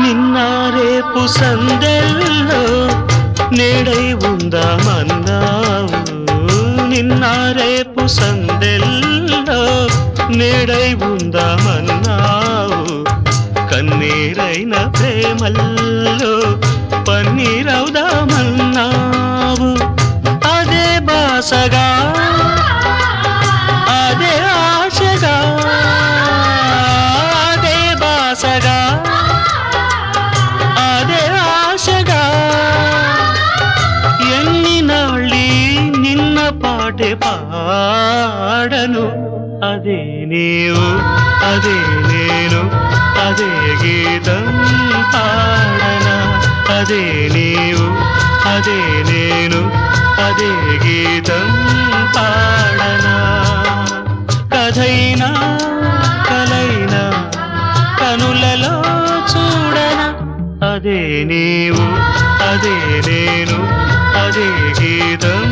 నిన్న రేపు సందెల్లో నేడై ఉందామన్నావు. నిన్న రేపు సందెల్లో నేడై ఉందామన్నావు. కన్నీరైన ప్రేమల్లో పన్నీరవుదామన్నావు. అదే బాసగా అదే ఆశగా అదే బాసగా అదే ఆశగా ఎన్ని నాళ్ళీ నిన్న పాటే పాడను. అదే నీవు అదే నేను అదే గీతం పాడనా. అదే నీవు అదే నేను అదే గీతం పాడనా. కథైనా కలైనా కనులలో చూడనా. అదే నీవు అదే నేను అదే గీతం